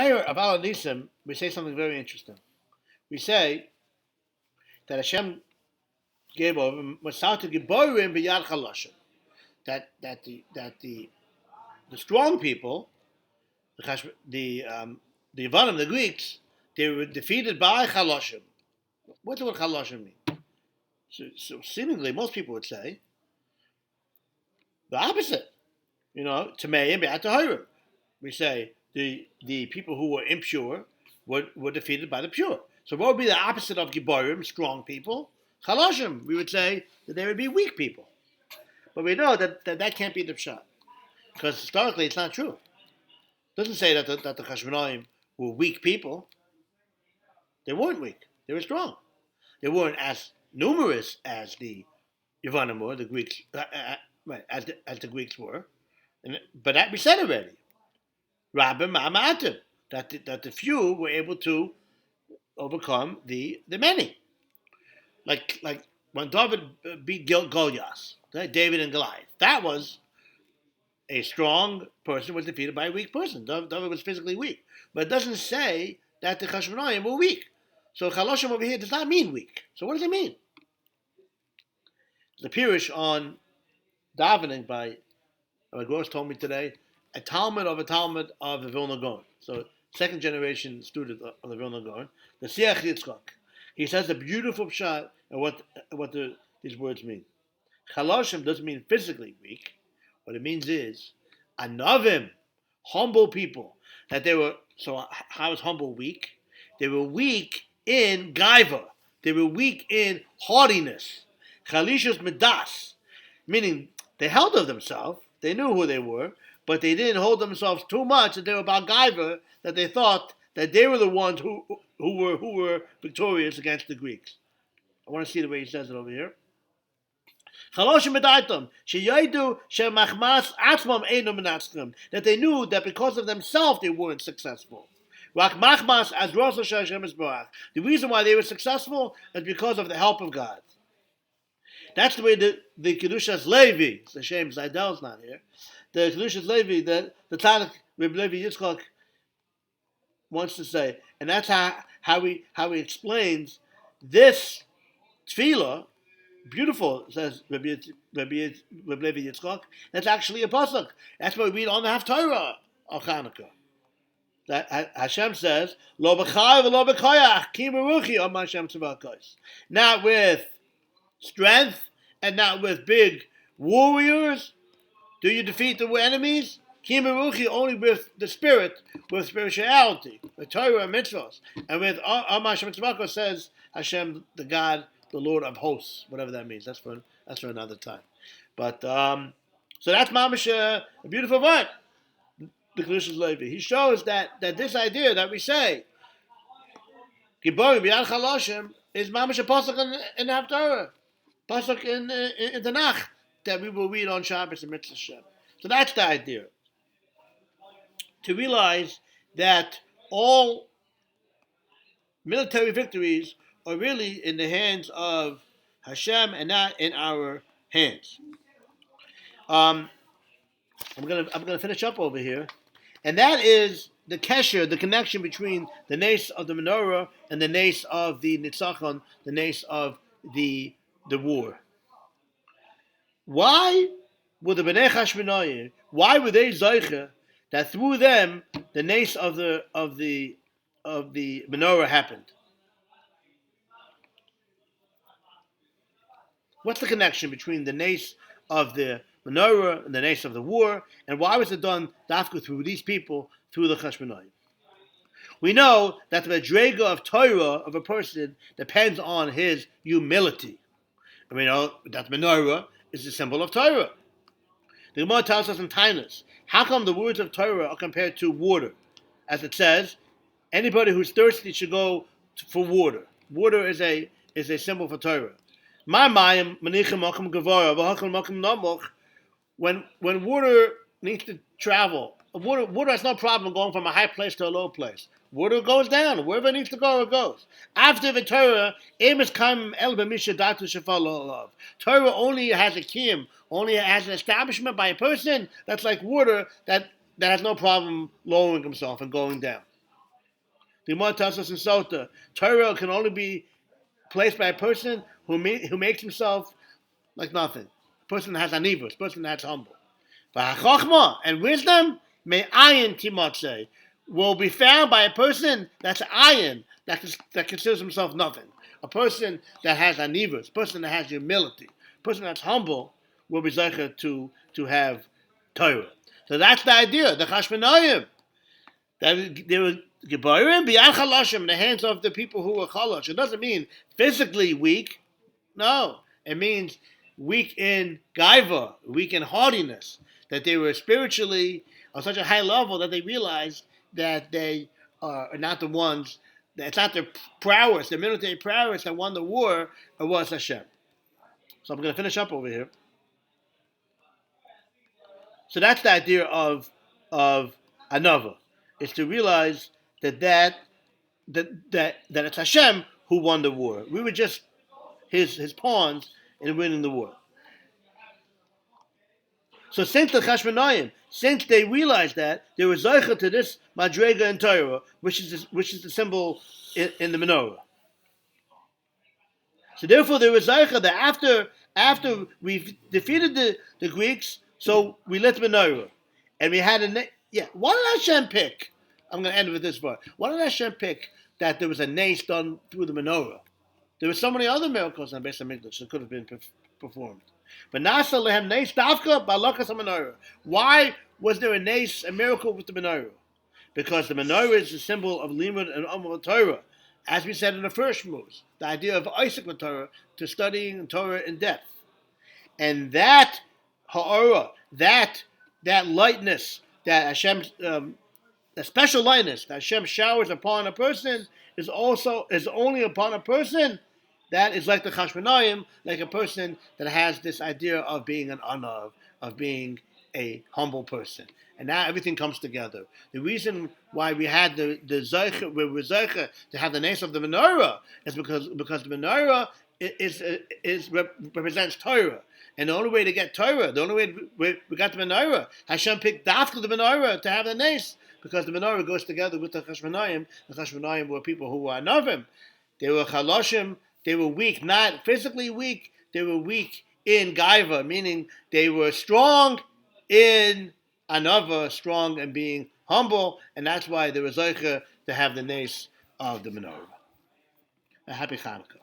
Of Al Nisim, we say something very interesting. We say that Hashem gave over Masata Giborim b'Yad Chalashim. That the strong people, the Yavanim, the Greeks, they were defeated by Chalashim. What does Chalashim mean? So seemingly, most people would say the opposite. Tameim be'at Tahirim. We say the people who were impure were defeated by the pure. So what would be the opposite of Giborim, strong people? Chalashim. We would say that they would be weak people. But we know that can't be the pshat. Because historically it's not true. It doesn't say that the Chashmonaim were weak people. They weren't weak. They were strong. They weren't as numerous as the Yavanim were, the Greeks, right, as the Greeks were. But that we said already. Rabbim Ma'amatim, that the few were able to overcome the many. Like when David beat Goliath, right? David and Goliath. That was a strong person was defeated by a weak person. David was physically weak. But it doesn't say that the Chashmonaim were weak. So Chaloshim over here does not mean weak. So what does it mean? The Pirush on davening by my Gross told me today, a Talmud of the Vilna Gaon. So second generation student of the Vilna Gaon, the Siach Yitzchak. He says a beautiful pshat and what these words mean. Chaloshim doesn't mean physically weak. What it means is anavim, humble people. That they were, so how is humble weak? They were weak in gaiva. They were weak in haughtiness. Chalishus medas, meaning they held of themselves. They knew who they were, but they didn't hold themselves too much that they were about gaiva, that they thought that they were the ones who were victorious against the Greeks. I want to see the way he says it over here. That they knew that because of themselves they weren't successful. The reason why they were successful is because of the help of God. That's the way the Kedushas Levi, it's a shame Zaidel's not here, the Kedushas Levi, the Tzaddik Reb Levi Yitzchak wants to say, and that's how he explains this tefillah. Beautiful, says Rabbi Levi Yitzchak. That's actually a pasuk. That's what we read on the Haftarah of Chanukah. That Hashem says, "Lo b'chai v'lo b'koyach ki meruchi om Hashem tzavakos." Not with strength and not with big warriors do you defeat the enemies. Ki meruchi, only with the spirit, with spirituality, with Torah and mitzvahs, and with om Hashem tzavakos, says Hashem, the God, the Lord of hosts, whatever that means. That's for another time. But so that's mamash a beautiful word. The Kedushas Levi. He shows that this idea that we say Giborim b'Yad Chaloshim is mamash a pasuk in the Haftarah, pasuk in the Nach that we will read on Shabbos and Mitzvah Shem. So that's the idea. To realize that all military victories are really in the hands of Hashem and not in our hands. I'm gonna finish up over here, and that is the kesher, the connection between the nace of the menorah and the nace of the nitzachon, the nace of the war. Why were the bnei Chashmonaim? Why were they zeicha that through them the nace of the menorah happened? What's the connection between the nace of the menorah and the nace of the war, and why was it done dafka through these people, through the Chashmonaim? We know that the madrega of Torah of a person depends on his humility. And we know that menorah is the symbol of Torah. The Gemara tells us in Tainus, how come the words of Torah are compared to water? As it says, anybody who's thirsty should go for water. Water is a symbol for Torah. When water needs to travel, water has no problem going from a high place to a low place. Water goes down. Wherever it needs to go, it goes. After the Torah, Torah only has a kiyum, only has an establishment by a person that's like water that has no problem lowering himself and going down. The Gemara tells us in Sota, Torah can only be placed by a person who makes himself like nothing. A person that has anivus, a person that's humble. But Chachma and wisdom, may ayin timotze, will be found by a person that's ayin, that considers himself nothing. A person that has anivus, a person that has humility, a person that's humble, will be zeicher to have Torah. So that's the idea. The Chashmonayim, that they were gebarim b'yad chalashim in the hands of the people who were chalash. It doesn't mean physically weak. No, it means weak in gaiva, weak in haughtiness. That they were spiritually on such a high level that they realized that they are not the ones. That it's not their prowess, their military prowess that won the war. It was Hashem. So I'm going to finish up over here. So that's the idea of anava. Is to realize that it's Hashem who won the war. We were just his pawns in winning the war. So since the Chashmonayim, since they realized that, they were zeicha to this madrega in Torah, which is the symbol in the menorah. So therefore, there was zeicha that after we defeated the Greeks, so we lit the menorah, and we had Why did Hashem pick? I'm going to end with this part. Why did Hashem pick that there was a nace done through the menorah? There were so many other miracles in Beis Hamikdash that could have been performed. But Nasa lehem nace davka balakas menorah. Why was there a miracle with the menorah? Because the menorah is the symbol of limud and amal Torah, as we said in the first moves. The idea of Isaac Torah, to studying Torah in depth, and that ha'ara, that lightness, that Hashem, a special lightness that Hashem showers upon a person is only upon a person that is like the Chashmonayim, like a person that has this idea of being an anav, of being a humble person. And now everything comes together. The reason why we had the zeicha, we were zeicha to have the nace of the menorah, is because the menorah represents Torah. And the only way to get Torah, the only way we got the menorah, Hashem picked after the menorah to have the nace, because the menorah goes together with the Chashmonayim. The Chashmonayim were people who were anavim. They were chaloshim. They were weak, not physically weak. They were weak in gaiva, meaning they were strong in anava, strong in being humble, and that's why they were zeicha to have the nace of the menorah. A happy Chanukah.